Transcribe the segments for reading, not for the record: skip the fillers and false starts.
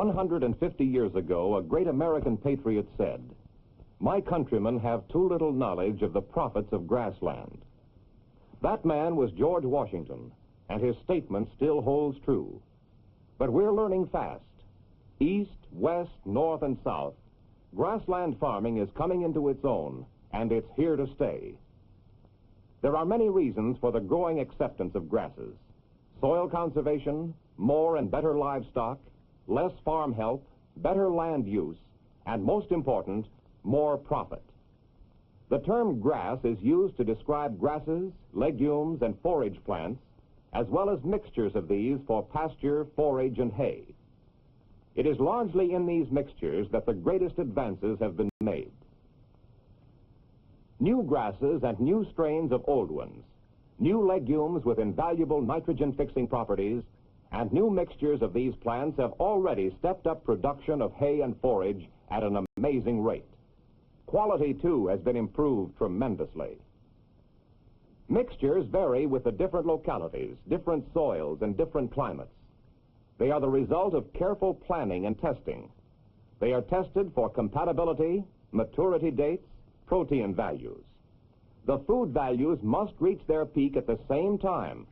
150 years ago, a great American patriot said, "My countrymen have too little knowledge of the profits of grassland." That man was George Washington, and his statement still holds true. But we're learning fast. East, west, north, and south, grassland farming is coming into its own, and it's here to stay. There are many reasons for the growing acceptance of grasses: soil conservation, more and better livestock, less farm help, better land use, and most important, more profit. The term grass is used to describe grasses, legumes, and forage plants, as well as mixtures of these for pasture, forage, and hay. It is largely in these mixtures that the greatest advances have been made. New grasses and new strains of old ones, new legumes with invaluable nitrogen-fixing properties, and new mixtures of these plants have already stepped up production of hay and forage at an amazing rate. Quality, too, has been improved tremendously. Mixtures vary with the different localities, different soils, and different climates. They are the result of careful planning and testing. They are tested for compatibility, maturity dates, protein values. The food values must reach their peak at the same time,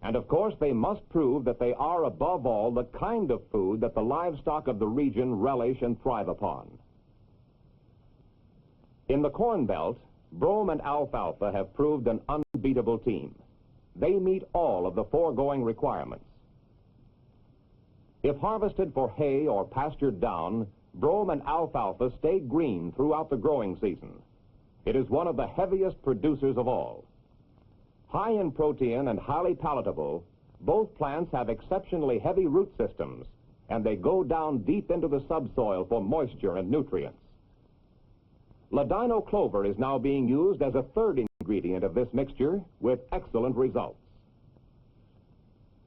and of course they must prove that they are above all the kind of food that the livestock of the region relish and thrive upon. In the Corn Belt, brome and alfalfa have proved an unbeatable team. They meet all of the foregoing requirements. If harvested for hay or pastured down, brome and alfalfa stay green throughout the growing season. It is one of the heaviest producers of all. High in protein and highly palatable, both plants have exceptionally heavy root systems, and they go down deep into the subsoil for moisture and nutrients. Ladino clover is now being used as a third ingredient of this mixture with excellent results.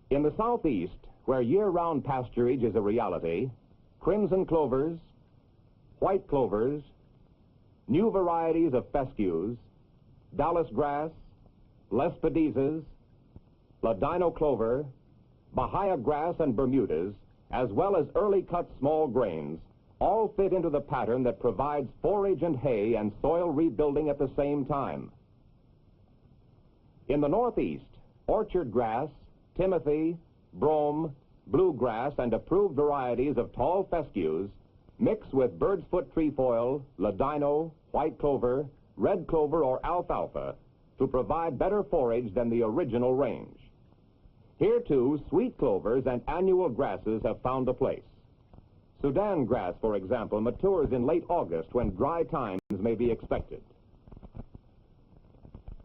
In the southeast, where year-round pasturage is a reality, crimson clovers, white clovers, new varieties of fescues, Dallas grass, Lespedizas, Ladino clover, Bahia grass, and Bermudas, as well as early cut small grains, all fit into the pattern that provides forage and hay and soil rebuilding at the same time. In the northeast, orchard grass, timothy, brome, bluegrass, and approved varieties of tall fescues mix with bird's foot trefoil, Ladino, white clover, red clover, or alfalfa to provide better forage than the original range. Here, too, sweet clovers and annual grasses have found a place. Sudan grass, for example, matures in late August when dry times may be expected.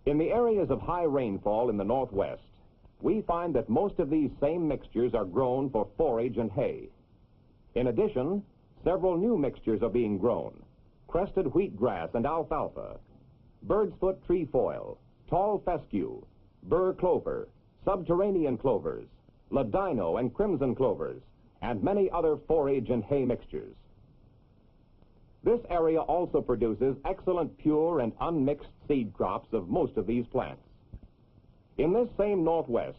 In the areas of high rainfall in the northwest, we find that most of these same mixtures are grown for forage and hay. In addition, several new mixtures are being grown: crested wheatgrass and alfalfa, bird's foot trefoil, tall fescue, burr clover, subterranean clovers, Ladino and crimson clovers, and many other forage and hay mixtures. This area also produces excellent pure and unmixed seed crops of most of these plants. In this same northwest,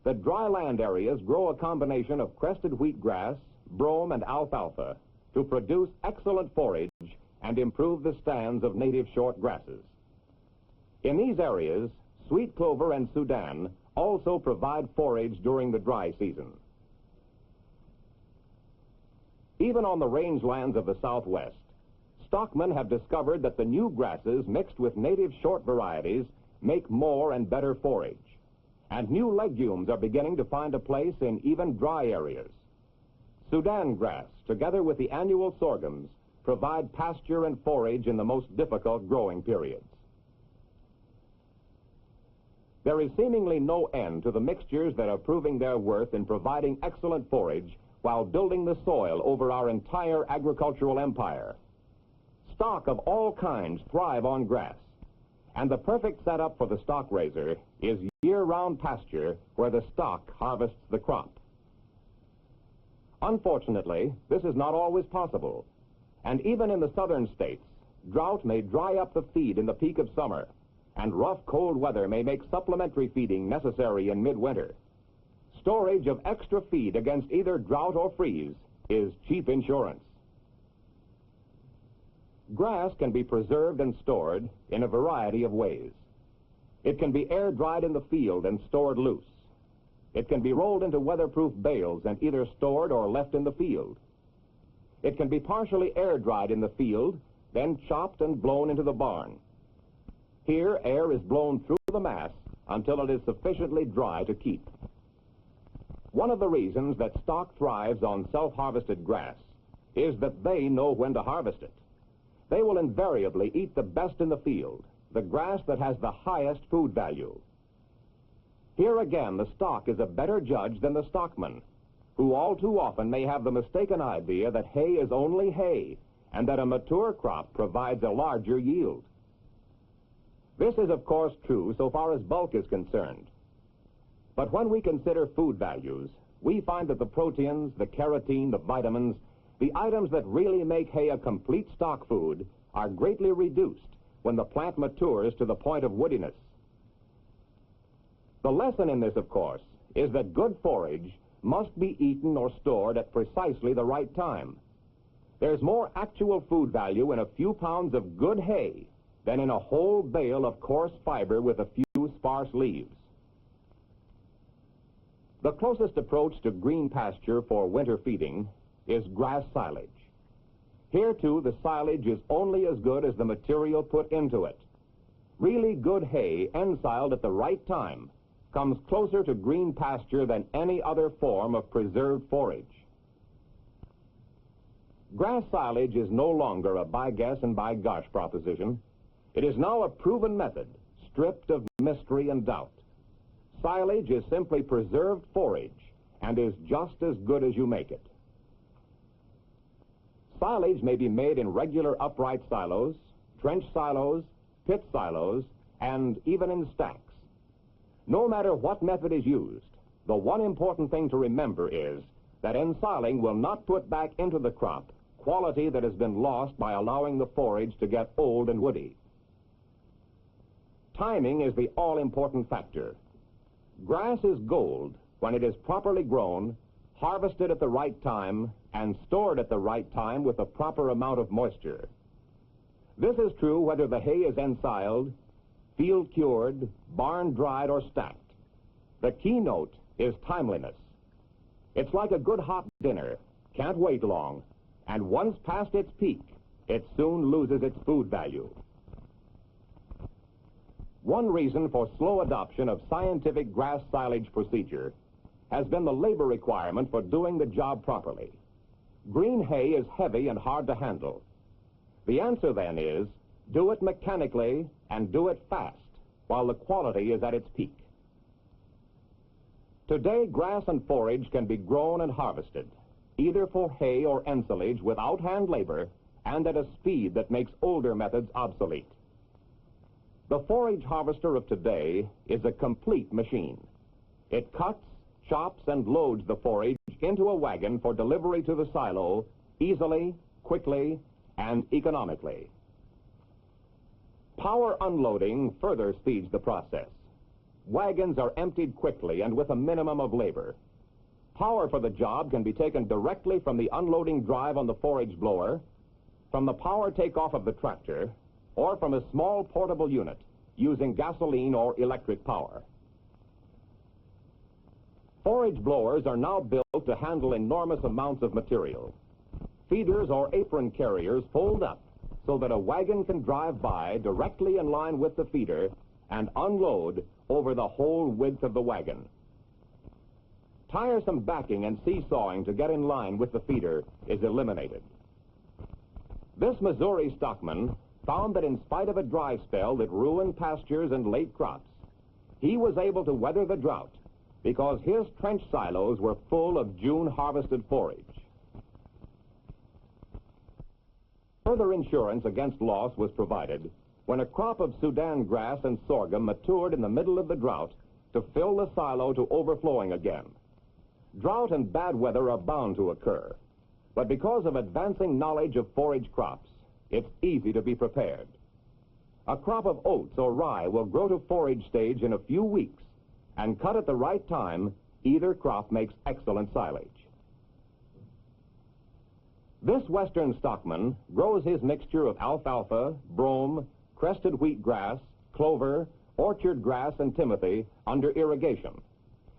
the dry land areas grow a combination of crested wheatgrass, brome, and alfalfa to produce excellent forage and improve the stands of native short grasses. In these areas, sweet clover and Sudan also provide forage during the dry season. Even on the rangelands of the southwest, stockmen have discovered that the new grasses mixed with native short varieties make more and better forage, and new legumes are beginning to find a place in even dry areas. Sudan grass, together with the annual sorghums, provide pasture and forage in the most difficult growing periods. There is seemingly no end to the mixtures that are proving their worth in providing excellent forage while building the soil over our entire agricultural empire. Stock of all kinds thrive on grass, and the perfect setup for the stock raiser is year-round pasture where the stock harvests the crop. Unfortunately, this is not always possible, and even in the southern states, drought may dry up the feed in the peak of summer, and rough cold weather may make supplementary feeding necessary in midwinter. Storage of extra feed against either drought or freeze is cheap insurance. Grass can be preserved and stored in a variety of ways. It can be air-dried in the field and stored loose. It can be rolled into weatherproof bales and either stored or left in the field. It can be partially air-dried in the field, then chopped and blown into the barn. Here, air is blown through the mass until it is sufficiently dry to keep. One of the reasons that stock thrives on self-harvested grass is that they know when to harvest it. They will invariably eat the best in the field, the grass that has the highest food value. Here again, the stock is a better judge than the stockman, who all too often may have the mistaken idea that hay is only hay and that a mature crop provides a larger yield. This is, of course, true so far as bulk is concerned. But when we consider food values, we find that the proteins, the keratin, the vitamins, the items that really make hay a complete stock food are greatly reduced when the plant matures to the point of woodiness. The lesson in this, of course, is that good forage must be eaten or stored at precisely the right time. There's more actual food value in a few pounds of good hay than in a whole bale of coarse fiber with a few sparse leaves. The closest approach to green pasture for winter feeding is grass silage. Here, too, the silage is only as good as the material put into it. Really good hay, ensiled at the right time, comes closer to green pasture than any other form of preserved forage. Grass silage is no longer a by guess and by gosh proposition. It is now a proven method, stripped of mystery and doubt. Silage is simply preserved forage and is just as good as you make it. Silage may be made in regular upright silos, trench silos, pit silos, and even in stacks. No matter what method is used, the one important thing to remember is that ensiling will not put back into the crop quality that has been lost by allowing the forage to get old and woody. Timing is the all-important factor. Grass is gold when it is properly grown, harvested at the right time, and stored at the right time with a proper amount of moisture. This is true whether the hay is ensiled, field cured, barn dried, or stacked. The keynote is timeliness. It's like a good hot dinner, can't wait long, and once past its peak, it soon loses its food value. One reason for slow adoption of scientific grass silage procedure has been the labor requirement for doing the job properly. Green hay is heavy and hard to handle. The answer then is, do it mechanically and do it fast while the quality is at its peak. Today, grass and forage can be grown and harvested, either for hay or ensilage without hand labor and at a speed that makes older methods obsolete. The forage harvester of today is a complete machine. It cuts, chops, and loads the forage into a wagon for delivery to the silo easily, quickly, and economically. Power unloading further speeds the process. Wagons are emptied quickly and with a minimum of labor. Power for the job can be taken directly from the unloading drive on the forage blower, from the power takeoff of the tractor, or from a small portable unit using gasoline or electric power. Forage blowers are now built to handle enormous amounts of material. Feeders or apron carriers fold up so that a wagon can drive by directly in line with the feeder and unload over the whole width of the wagon. Tiresome backing and seesawing to get in line with the feeder is eliminated. This Missouri stockman found that in spite of a dry spell that ruined pastures and late crops, he was able to weather the drought because his trench silos were full of June harvested forage. Further insurance against loss was provided when a crop of Sudan grass and sorghum matured in the middle of the drought to fill the silo to overflowing again. Drought and bad weather are bound to occur, but because of advancing knowledge of forage crops, it's easy to be prepared. A crop of oats or rye will grow to forage stage in a few weeks, and cut at the right time, either crop makes excellent silage. This western stockman grows his mixture of alfalfa, brome, crested wheatgrass, clover, orchard grass, and timothy under irrigation.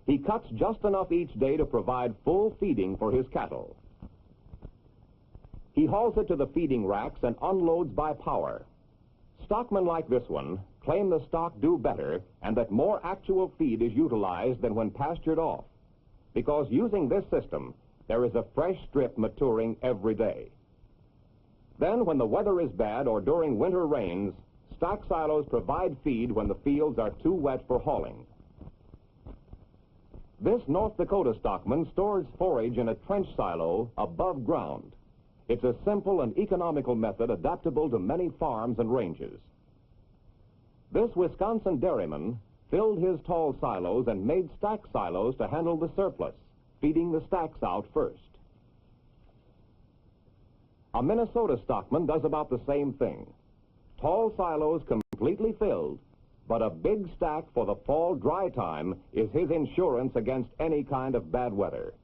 He cuts just enough each day to provide full feeding for his cattle. He hauls it to the feeding racks and unloads by power. Stockmen like this one claim the stock do better and that more actual feed is utilized than when pastured off, because using this system, there is a fresh strip maturing every day. Then, when the weather is bad or during winter rains, stock silos provide feed when the fields are too wet for hauling. This North Dakota stockman stores forage in a trench silo above ground. It's a simple and economical method adaptable to many farms and ranges. This Wisconsin dairyman filled his tall silos and made stack silos to handle the surplus, feeding the stacks out first. A Minnesota stockman does about the same thing. Tall silos completely filled, but a big stack for the fall dry time is his insurance against any kind of bad weather.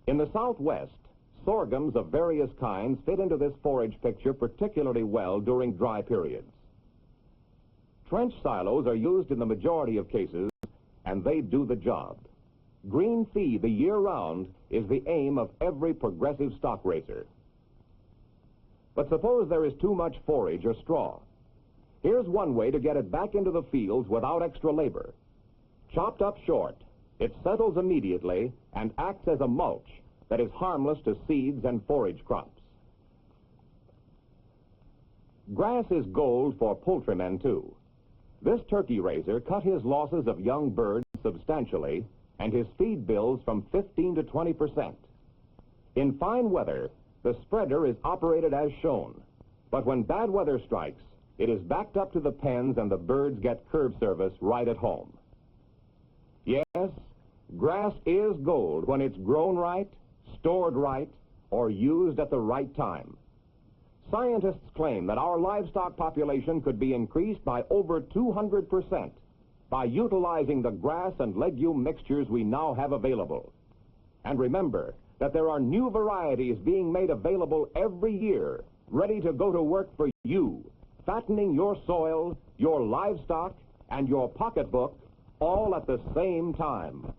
In the Southwest, sorghums of various kinds fit into this forage picture particularly well during dry periods. Trench silos are used in the majority of cases, and they do the job. Green feed the year round is the aim of every progressive stock raiser. But suppose there is too much forage or straw. Here's one way to get it back into the fields without extra labor. Chopped up short, it settles immediately and acts as a mulch that is harmless to seeds and forage crops. Grass is gold for poultrymen, too. This turkey raiser cut his losses of young birds substantially and his feed bills from 15 to 20%. In fine weather, the spreader is operated as shown, but when bad weather strikes, it is backed up to the pens and the birds get curb service right at home. Yes, grass is gold when it's grown right, stored right, or used at the right time. Scientists claim that our livestock population could be increased by over 200% by utilizing the grass and legume mixtures we now have available. And remember that there are new varieties being made available every year, ready to go to work for you, fattening your soil, your livestock, and your pocketbook all at the same time.